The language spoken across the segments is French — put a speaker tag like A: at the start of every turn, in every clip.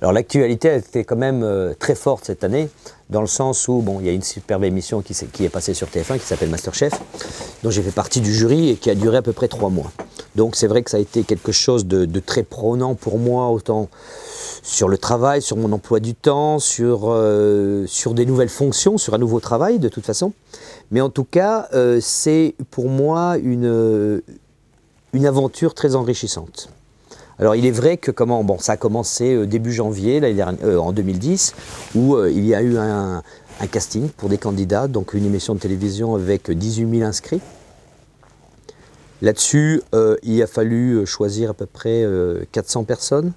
A: Alors l'actualité a été quand même très forte cette année, dans le sens où bon, il y a une superbe émission qui est passée sur TF1 qui s'appelle Masterchef, dont j'ai fait partie du jury et qui a duré à peu près 3 mois. Donc c'est vrai que ça a été quelque chose de très prenant pour moi, autant sur le travail, sur mon emploi du temps, sur des nouvelles fonctions, sur un nouveau travail de toute façon. Mais en tout cas, c'est pour moi une aventure très enrichissante. Alors il est vrai que ça a commencé début janvier, en 2010, où il y a eu un casting pour des candidats, donc une émission de télévision avec 18 000 inscrits. Là-dessus, il a fallu choisir à peu près 400 personnes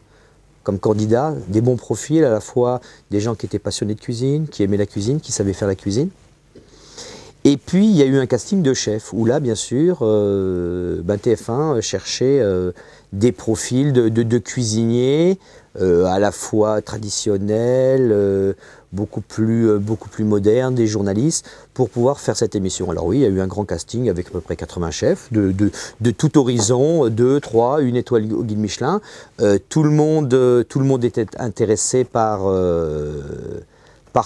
A: comme candidats, des bons profils, à la fois des gens qui étaient passionnés de cuisine, qui aimaient la cuisine, qui savaient faire la cuisine. Et puis il y a eu un casting de chef, où là bien sûr TF1 cherchait des profils de cuisiniers à la fois traditionnels, beaucoup plus modernes, des journalistes, pour pouvoir faire cette émission. Alors oui, il y a eu un grand casting avec à peu près 80 chefs de tout horizon, 2, 3, une étoile au guide Michelin. Tout le monde était intéressé par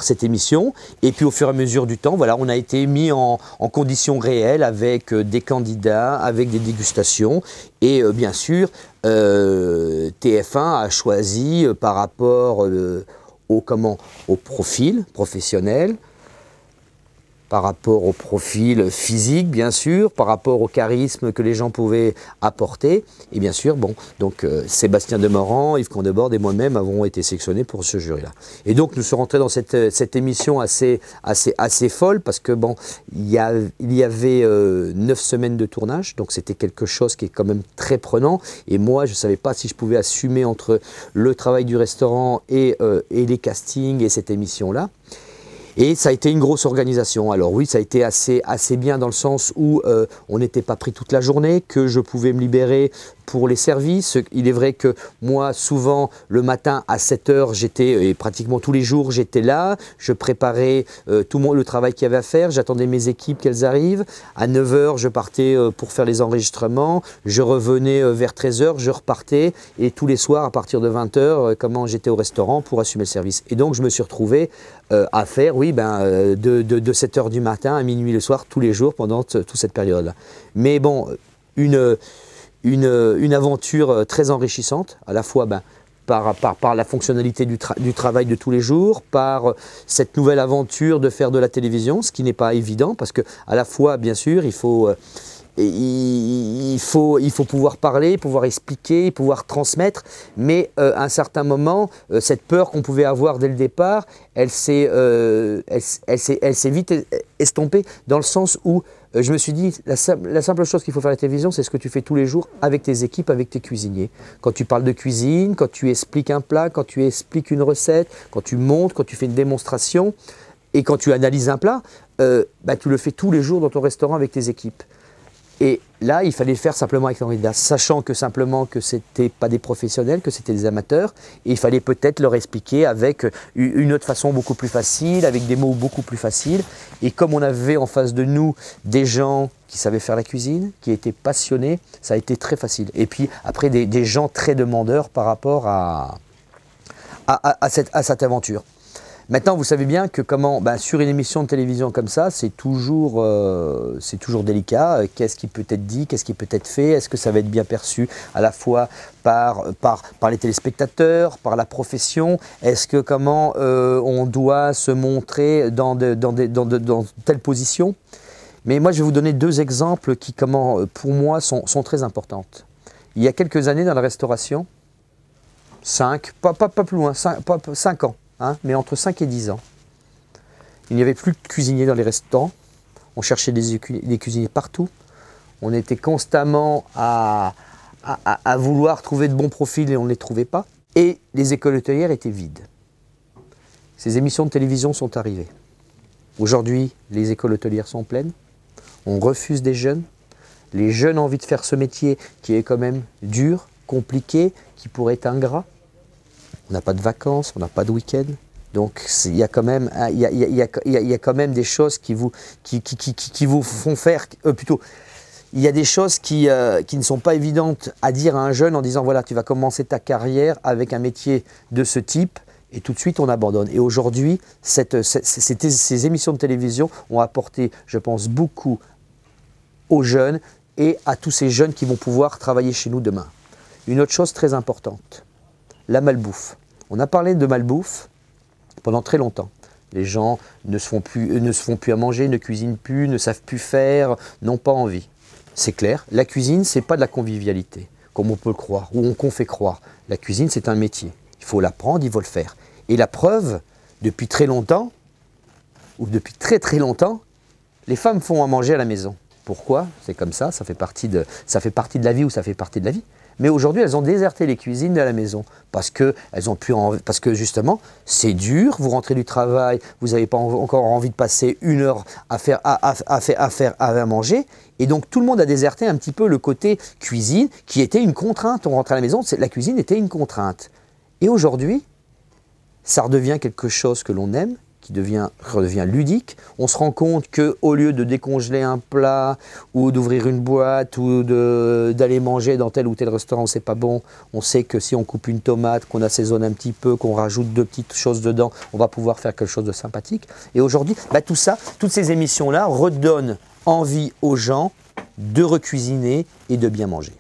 A: cette émission, et puis au fur et à mesure du temps, voilà, on a été mis en conditions réelles avec des candidats, avec des dégustations, et bien sûr, TF1 a choisi par rapport au profil professionnel, par rapport au profil physique, bien sûr, par rapport au charisme que les gens pouvaient apporter. Et bien sûr, Sébastien Demorand, Yves Condebord et moi-même avons été sélectionnés pour ce jury-là. Et donc, nous sommes rentrés dans cette émission assez folle, parce que il y avait 9 semaines de tournage, donc c'était quelque chose qui est quand même très prenant. Et moi, je ne savais pas si je pouvais assumer entre le travail du restaurant et les castings et cette émission-là. Et ça a été une grosse organisation. Alors oui, ça a été assez bien dans le sens où on n'était pas pris toute la journée, que je pouvais me libérer pour les services. Il est vrai que moi, souvent, le matin à 7 h, et pratiquement tous les jours, j'étais là. Je préparais tout le travail qu'il y avait à faire. J'attendais mes équipes qu'elles arrivent. À 9 h, je partais pour faire les enregistrements. Je revenais vers 13 h, je repartais. Et tous les soirs, à partir de 20 h, j'étais au restaurant pour assumer le service. Et donc, je me suis retrouvé à faire, de 7 h du matin à minuit le soir, tous les jours, pendant toute cette période-là. Mais bon, une aventure très enrichissante, à la fois par la fonctionnalité du travail de tous les jours, par cette nouvelle aventure de faire de la télévision, ce qui n'est pas évident, parce que à la fois, bien sûr, il faut pouvoir parler, pouvoir expliquer, pouvoir transmettre, mais à un certain moment, cette peur qu'on pouvait avoir dès le départ, elle s'est vite estompée, dans le sens où je me suis dit, la simple chose qu'il faut faire à la télévision, c'est ce que tu fais tous les jours avec tes équipes, avec tes cuisiniers. Quand tu parles de cuisine, quand tu expliques un plat, quand tu expliques une recette, quand tu montes, quand tu fais une démonstration, et quand tu analyses un plat, tu le fais tous les jours dans ton restaurant avec tes équipes. Et là, il fallait le faire simplement avec les candidats, sachant que ce n'était pas des professionnels, que c'était des amateurs. Et il fallait peut-être leur expliquer avec une autre façon beaucoup plus facile, avec des mots beaucoup plus faciles. Et comme on avait en face de nous des gens qui savaient faire la cuisine, qui étaient passionnés, ça a été très facile. Et puis après, des gens très demandeurs par rapport à cette aventure. Maintenant, vous savez bien que sur une émission de télévision comme ça, c'est toujours délicat. Qu'est-ce qui peut être dit, qu'est-ce qui peut être fait? Est-ce que ça va être bien perçu à la fois par les téléspectateurs, par la profession? Est-ce que on doit se montrer dans telle position? Mais moi, je vais vous donner 2 exemples qui, pour moi, sont très importantes. Il y a quelques années dans la restauration, 5, pas plus loin, 5 ans. Mais entre 5 et 10 ans, il n'y avait plus de cuisiniers dans les restaurants. On cherchait des cuisiniers partout. On était constamment à vouloir trouver de bons profils et on ne les trouvait pas. Et les écoles hôtelières étaient vides. Ces émissions de télévision sont arrivées. Aujourd'hui, les écoles hôtelières sont pleines. On refuse des jeunes. Les jeunes ont envie de faire ce métier qui est quand même dur, compliqué, qui pourrait être ingrat. On n'a pas de vacances, on n'a pas de week-end. Donc il y a quand même des choses qui vous font faire, plutôt, il y a des choses qui ne sont pas évidentes à dire à un jeune en disant voilà, tu vas commencer ta carrière avec un métier de ce type et tout de suite on abandonne. Et aujourd'hui, ces émissions de télévision ont apporté, je pense, beaucoup aux jeunes et à tous ces jeunes qui vont pouvoir travailler chez nous demain. Une autre chose très importante, la malbouffe. On a parlé de malbouffe pendant très longtemps. Les gens ne se font plus à manger, ne cuisinent plus, ne savent plus faire, n'ont pas envie. C'est clair, la cuisine, ce n'est pas de la convivialité, comme on peut le croire, ou qu'on fait croire. La cuisine, c'est un métier. Il faut l'apprendre, il faut le faire. Et la preuve, depuis très longtemps, ou depuis très très longtemps, les femmes font à manger à la maison. Pourquoi? C'est comme ça fait partie de la vie ou ça fait partie de la vie. Mais aujourd'hui, elles ont déserté les cuisines de la maison parce que justement, c'est dur. Vous rentrez du travail, vous n'avez pas encore envie de passer 1 heure à manger. Et donc, tout le monde a déserté un petit peu le côté cuisine qui était une contrainte. On rentrait à la maison, la cuisine était une contrainte. Et aujourd'hui, ça redevient quelque chose que l'on aime, qui redevient ludique. On se rend compte qu'au lieu de décongeler un plat ou d'ouvrir une boîte ou d'aller manger dans tel ou tel restaurant, c'est pas bon, on sait que si on coupe une tomate, qu'on assaisonne un petit peu, qu'on rajoute 2 petites choses dedans, on va pouvoir faire quelque chose de sympathique. Et aujourd'hui, tout ça, toutes ces émissions-là redonnent envie aux gens de recuisiner et de bien manger.